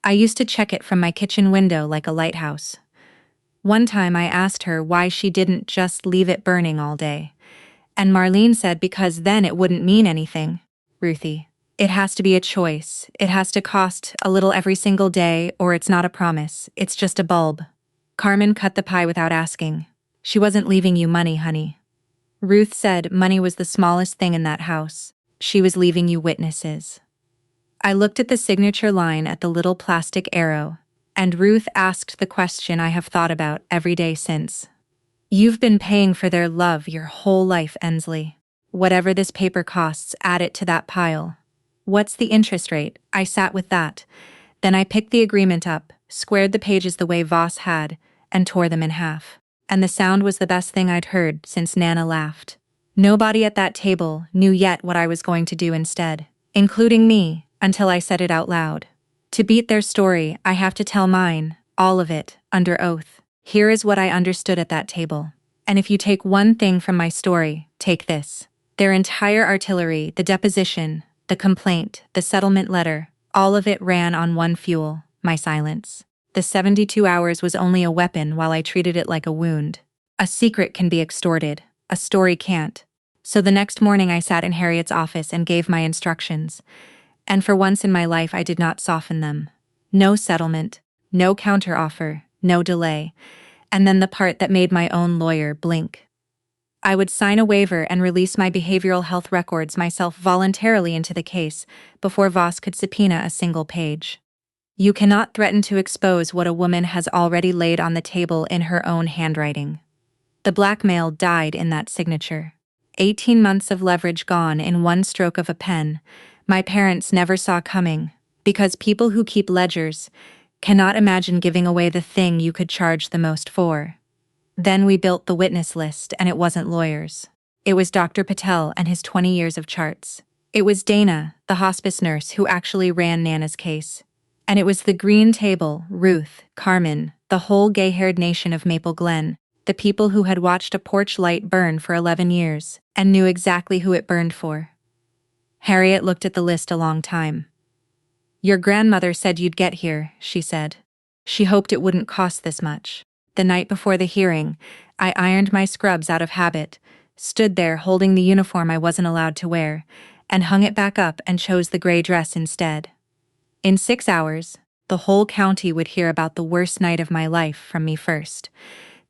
I used to check it from my kitchen window like a lighthouse. One time I asked her why she didn't just leave it burning all day. And Marlene said because then it wouldn't mean anything. Ruthie, it has to be a choice. It has to cost a little every single day, or it's not a promise. It's just a bulb." Carmen cut the pie without asking. "She wasn't leaving you money, honey." Ruth said money was the smallest thing in that house. She was leaving you witnesses. I looked at the signature line at the little plastic arrow, and Ruth asked the question I have thought about every day since. "You've been paying for their love your whole life, Ensley. Whatever this paper costs, add it to that pile. What's the interest rate?" I sat with that. Then I picked the agreement up, squared the pages the way Voss had, and tore them in half. And the sound was the best thing I'd heard since Nana laughed. Nobody at that table knew yet what I was going to do instead, including me, until I said it out loud. To beat their story, I have to tell mine, all of it, under oath. Here is what I understood at that table. And if you take one thing from my story, take this. Their entire artillery, the deposition, the complaint, the settlement letter, all of it ran on one fuel: my silence. The 72 hours was only a weapon while I treated it like a wound. A secret can be extorted, a story can't. So the next morning I sat in Harriet's office and gave my instructions. And for once in my life I did not soften them. No settlement, no counteroffer, no delay. And then the part that made my own lawyer blink. I would sign a waiver and release my behavioral health records myself voluntarily into the case before Voss could subpoena a single page. You cannot threaten to expose what a woman has already laid on the table in her own handwriting. The blackmail died in that signature. 18 months of leverage gone in one stroke of a pen. My parents never saw coming, because people who keep ledgers cannot imagine giving away the thing you could charge the most for. Then we built the witness list, and it wasn't lawyers. It was Dr. Patel and his 20 years of charts. It was Dana, the hospice nurse who actually ran Nana's case. And it was the green table, Ruth, Carmen, the whole gay-haired nation of Maple Glen, the people who had watched a porch light burn for 11 years and knew exactly who it burned for. Harriet looked at the list a long time. "Your grandmother said you'd get here," she said. "She hoped it wouldn't cost this much." The night before the hearing, I ironed my scrubs out of habit, stood there holding the uniform I wasn't allowed to wear, and hung it back up and chose the gray dress instead. In 6 hours, the whole county would hear about the worst night of my life from me first.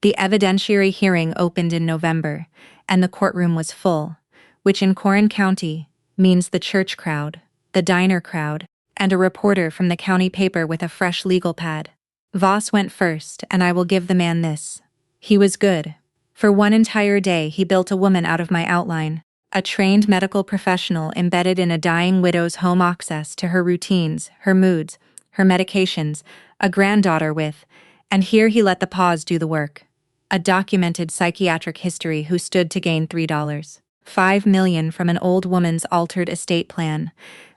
The evidentiary hearing opened in November, and the courtroom was full, which in Corrin County means the church crowd, the diner crowd, and a reporter from the county paper with a fresh legal pad. Voss went first, and I will give the man this. He was good. For one entire day he built a woman out of my outline, a trained medical professional embedded in a dying widow's home, access to her routines, her moods, her medications, a granddaughter with, and here he let the pause do the work. A documented psychiatric history who stood to gain $3.5 million from an old woman's altered estate plan.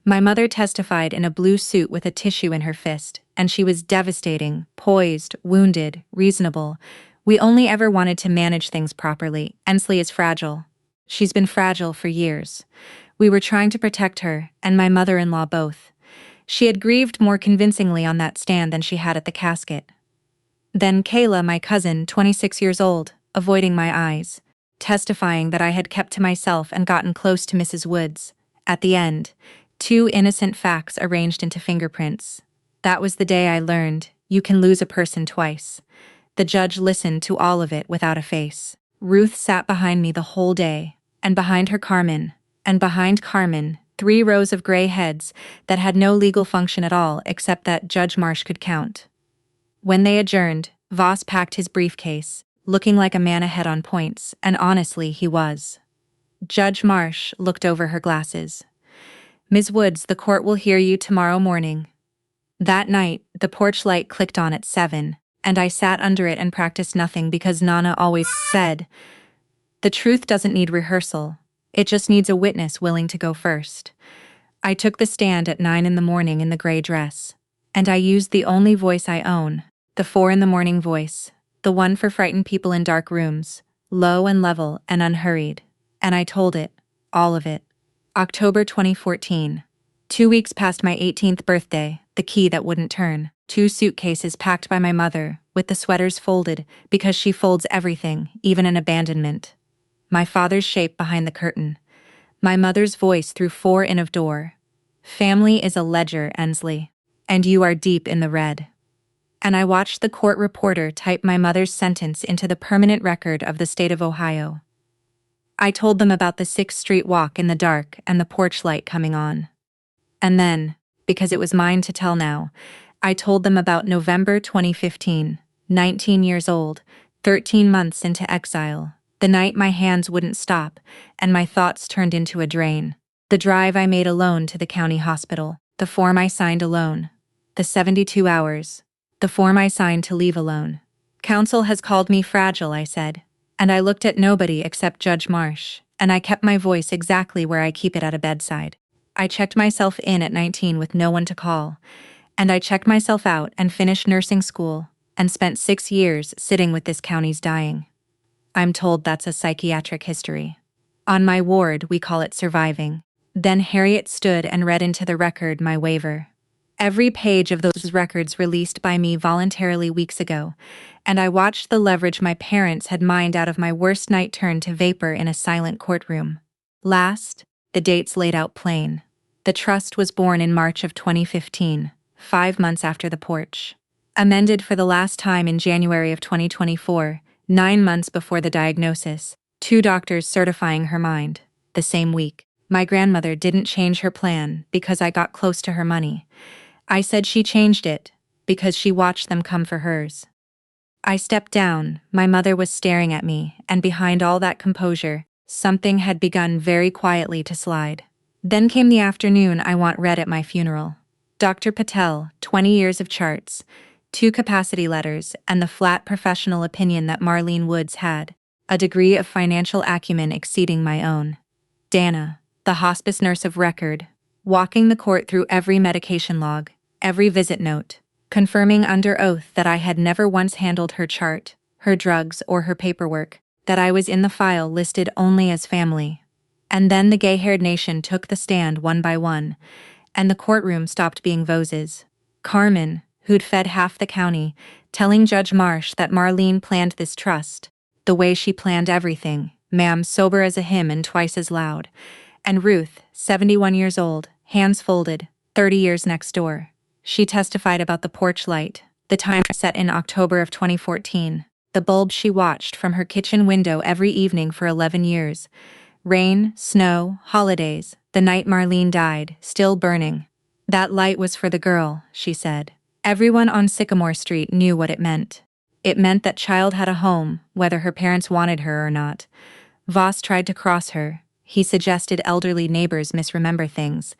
My mother testified in a blue suit with a tissue in her fist, and she was devastating, poised, wounded, reasonable. We only ever wanted to manage things properly. Ensley is fragile. She's been fragile for years. We were trying to protect her, and my mother-in-law both. She had grieved more convincingly on that stand than she had at the casket. Then Kayla, my cousin, 26 years old, avoiding my eyes, testifying that I had kept to myself and gotten close to Mrs. Woods. At the end, 2 innocent facts arranged into fingerprints. That was the day I learned, you can lose a person twice. The judge listened to all of it without a face. Ruth sat behind me the whole day, and behind her Carmen, and behind Carmen, 3 rows of gray heads that had no legal function at all except that Judge Marsh could count. When they adjourned, Voss packed his briefcase, looking like a man ahead on points, and honestly he was. Judge Marsh looked over her glasses. "Ms. Woods, the court will hear you tomorrow morning." That night, the porch light clicked on at 7, and I sat under it and practiced nothing because Nana always said, "The truth doesn't need rehearsal. It just needs a witness willing to go first." I took the stand at 9 in the morning in the gray dress. And I used the only voice I own, the 4 in the morning voice, the one for frightened people in dark rooms, low and level and unhurried. And I told it, all of it. October 2014. 2 weeks past my 18th birthday, the key that wouldn't turn. 2 suitcases packed by my mother, with the sweaters folded, because she folds everything, even an abandonment. My father's shape behind the curtain. My mother's voice through 4 in of door. "Family is a ledger, Ensley. And you are deep in the red." And I watched the court reporter type my mother's sentence into the permanent record of the state of Ohio. I told them about the 6th Street walk in the dark and the porch light coming on. And then, because it was mine to tell now, I told them about November 2015, 19 years old, 13 months into exile, the night my hands wouldn't stop and my thoughts turned into a drain. The drive I made alone to the county hospital, the form I signed alone. The 72 hours. The form I signed to leave alone. "Counsel has called me fragile," I said. And I looked at nobody except Judge Marsh, and I kept my voice exactly where I keep it at a bedside. I checked myself in at 19 with no one to call. And I checked myself out and finished nursing school, and spent 6 years sitting with this county's dying. I'm told that's a psychiatric history. On my ward, we call it surviving. Then Harriet stood and read into the record my waiver. Every page of those records released by me voluntarily weeks ago, and I watched the leverage my parents had mined out of my worst night turn to vapor in a silent courtroom. Last, the dates laid out plain. The trust was born in March of 2015, 5 months after the porch. Amended for the last time in January of 2024, 9 months before the diagnosis, 2 doctors certifying her mind. The same week, my grandmother didn't change her plan because I got close to her money. I said she changed it because she watched them come for hers. I stepped down, my mother was staring at me, and behind all that composure, something had begun very quietly to slide. Then came the afternoon I want read at my funeral. Dr. Patel, 20 years of charts, 2 capacity letters, and the flat professional opinion that Marlene Woods had, a degree of financial acumen exceeding my own. Dana, the hospice nurse of record, walking the court through every medication log, every visit note, confirming under oath that I had never once handled her chart, her drugs, or her paperwork, that I was in the file listed only as family. And then the gay-haired nation took the stand one by one, and the courtroom stopped being Vose's. Carmen, who'd fed half the county, telling Judge Marsh that Marlene planned this trust, the way she planned everything, ma'am, sober as a hymn and twice as loud. And Ruth, 71 years old, hands folded, 30 years next door. She testified about the porch light, the time set in October of 2014, the bulb she watched from her kitchen window every evening for 11 years. Rain, snow, holidays, the night Marlene died, still burning. That light was for the girl, she said. Everyone on Sycamore Street knew what it meant. It meant that child had a home, whether her parents wanted her or not. Voss tried to cross her. He suggested elderly neighbors misremember things.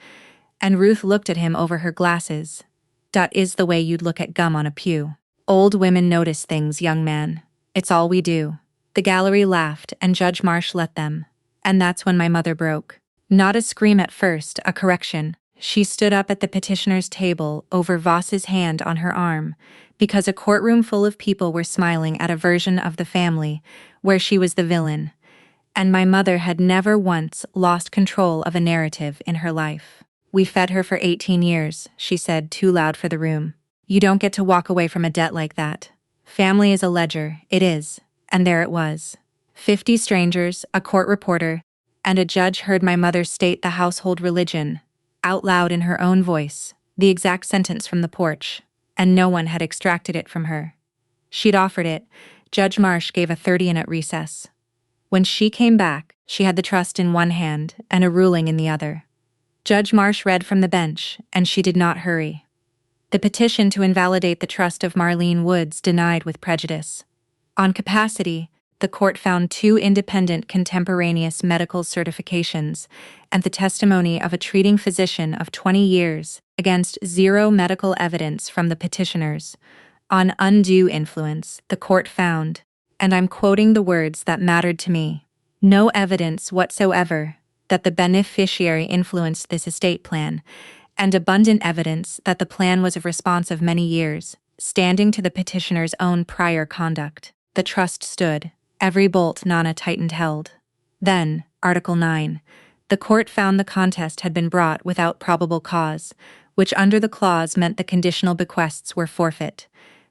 And Ruth looked at him over her glasses. "That is the way you'd look at gum on a pew. Old women notice things, young man. It's all we do." The gallery laughed and Judge Marsh let them. And that's when my mother broke. Not a scream at first, a correction. She stood up at the petitioner's table over Voss's hand on her arm, because a courtroom full of people were smiling at a version of the family where she was the villain. And my mother had never once lost control of a narrative in her life. "We fed her for 18 years, she said, too loud for the room. "You don't get to walk away from a debt like that. Family is a ledger, it is." And there it was. 50 strangers, a court reporter, and a judge heard my mother state the household religion, out loud in her own voice, the exact sentence from the porch, and no one had extracted it from her. She'd offered it. Judge Marsh gave a 30 in at recess. When she came back, she had the trust in one hand and a ruling in the other. Judge Marsh read from the bench, and she did not hurry. The petition to invalidate the trust of Marlene Woods denied with prejudice. On capacity, The court found 2 independent contemporaneous medical certifications and the testimony of a treating physician of 20 years against 0 medical evidence from the petitioners. On undue influence, the court found, and I'm quoting the words that mattered to me, no evidence whatsoever that the beneficiary influenced this estate plan, and abundant evidence that the plan was a response of many years, standing to the petitioner's own prior conduct. The trust stood, every bolt Nana tightened held. Then, Article 9. The court found the contest had been brought without probable cause, which under the clause meant the conditional bequests were forfeit.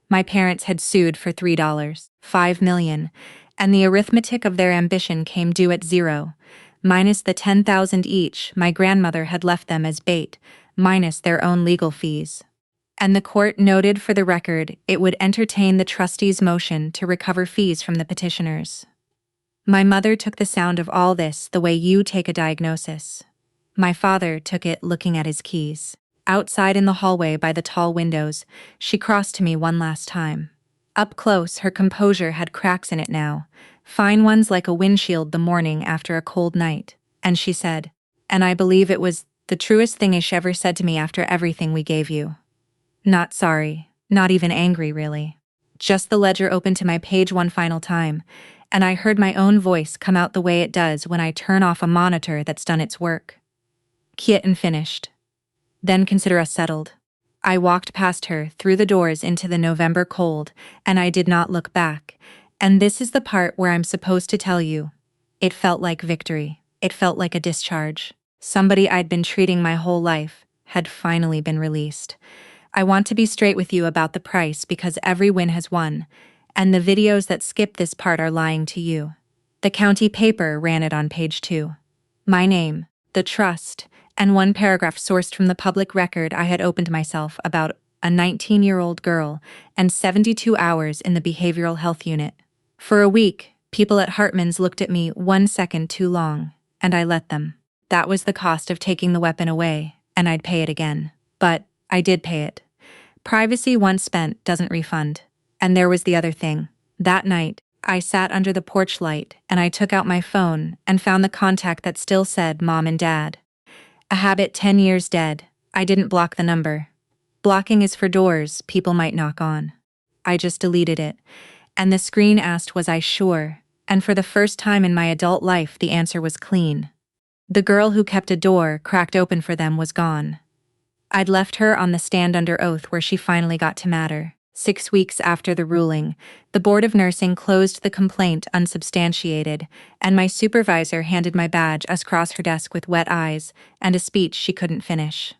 My parents had sued for $3.5 million, and the arithmetic of their ambition came due at 0, minus the $10,000 each my grandmother had left them as bait, minus their own legal fees. And the court noted for the record it would entertain the trustee's motion to recover fees from the petitioners. My mother took the sound of all this the way you take a diagnosis. My father took it looking at his keys. Outside in the hallway by the tall windows, she crossed to me one last time. Up close, her composure had cracks in it now, fine ones like a windshield the morning after a cold night, and she said, and I believe it was the truest thing Ish ever said to me after everything we gave you. Not sorry, not even angry really. Just the ledger opened to my page one final time, and I heard my own voice come out the way it does when I turn off a monitor that's done its work. Kit and finished. Then consider us settled. I walked past her, through the doors into the November cold, and I did not look back. And this is the part where I'm supposed to tell you. It felt like victory. It felt like a discharge. Somebody I'd been treating my whole life had finally been released. I want to be straight with you about the price because every win has won, and the videos that skip this part are lying to you. The county paper ran it on page 2. My name, the trust, and one paragraph sourced from the public record I had opened myself about a 19-year-old girl and 72 hours in the behavioral health unit. For a week, people at Hartman's looked at me 1 second too long, and I let them. That was the cost of taking the weapon away, and I'd pay it again. But I did pay it. Privacy once spent doesn't refund. And there was the other thing. That night, I sat under the porch light and I took out my phone and found the contact that still said Mom and Dad. A habit 10 years dead. I didn't block the number. Blocking is for doors people might knock on. I just deleted it. And the screen asked, was I sure? And for the first time in my adult life, the answer was clean. The girl who kept a door cracked open for them was gone. I'd left her on the stand under oath where she finally got to matter. 6 weeks after the ruling, the Board of Nursing closed the complaint unsubstantiated, and my supervisor handed my badge across her desk with wet eyes and a speech she couldn't finish.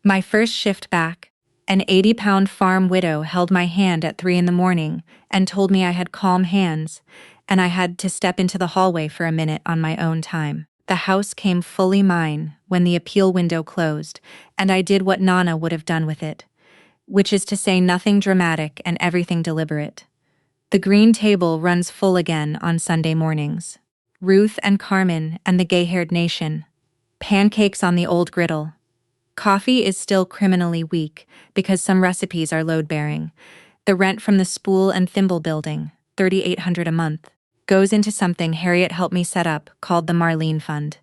My first shift back, an 80-pound farm widow held my hand at 3 a.m. and told me I had calm hands, and I had to step into the hallway for a minute on my own time. The house came fully mine when the appeal window closed, and I did what Nana would have done with it, which is to say nothing dramatic and everything deliberate. The green table runs full again on Sunday mornings. Ruth and Carmen and the gay-haired nation. Pancakes on the old griddle. Coffee is still criminally weak because some recipes are load-bearing. The rent from the Spool and Thimble building, $3,800 a month, goes into something Harriet helped me set up called the Marlene Fund.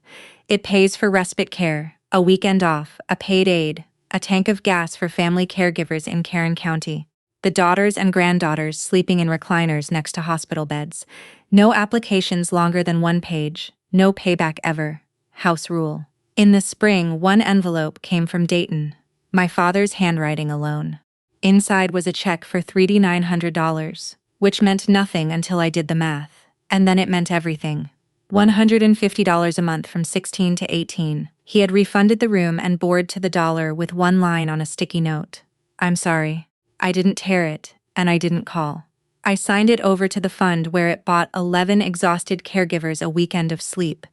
It pays for respite care, a weekend off, a paid aide, a tank of gas for family caregivers in Kern County, the daughters and granddaughters sleeping in recliners next to hospital beds, no applications longer than 1 page, no payback ever, house rule. In the spring, 1 envelope came from Dayton, my father's handwriting alone. Inside was a check for $3,900, which meant nothing until I did the math, and then it meant everything. $150 a month from 16 to 18. He had refunded the room and board to the dollar with 1 line on a sticky note. I'm sorry. I didn't tear it, and I didn't call. I signed it over to the fund where it bought 11 exhausted caregivers a weekend of sleep,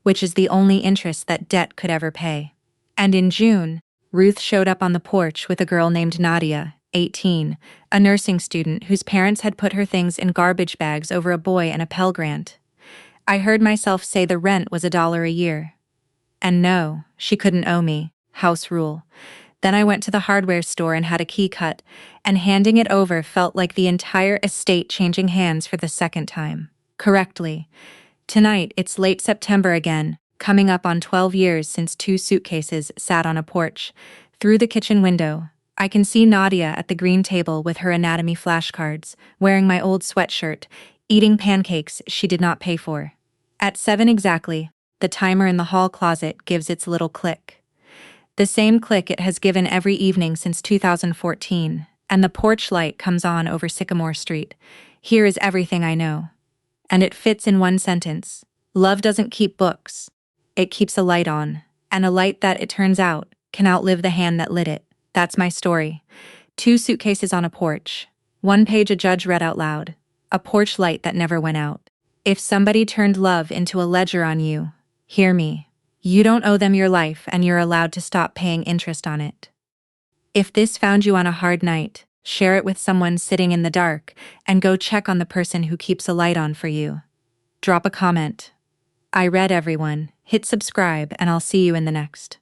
which is the only interest that debt could ever pay. And in June, Ruth showed up on the porch with a girl named Nadia, 18, a nursing student whose parents had put her things in garbage bags over a boy and a Pell Grant. I heard myself say the rent was $1 a year. And no, she couldn't owe me. House rule. Then I went to the hardware store and had a key cut, and handing it over felt like the entire estate changing hands for the second time. Correctly. Tonight, it's late September again, coming up on 12 years since two suitcases sat on a porch. Through the kitchen window, I can see Nadia at the green table with her anatomy flashcards, wearing my old sweatshirt, eating pancakes she did not pay for. At 7 exactly, the timer in the hall closet gives its little click. The same click it has given every evening since 2014, and the porch light comes on over Sycamore Street. Here is everything I know. And it fits in one sentence. Love doesn't keep books. It keeps a light on, and a light that, it turns out, can outlive the hand that lit it. That's my story. Two suitcases on a porch. One page a judge read out loud. A porch light that never went out. If somebody turned love into a ledger on you, hear me. You don't owe them your life, and you're allowed to stop paying interest on it. If this found you on a hard night, share it with someone sitting in the dark, and go check on the person who keeps a light on for you. Drop a comment. I read everyone. Hit subscribe, and I'll see you in the next.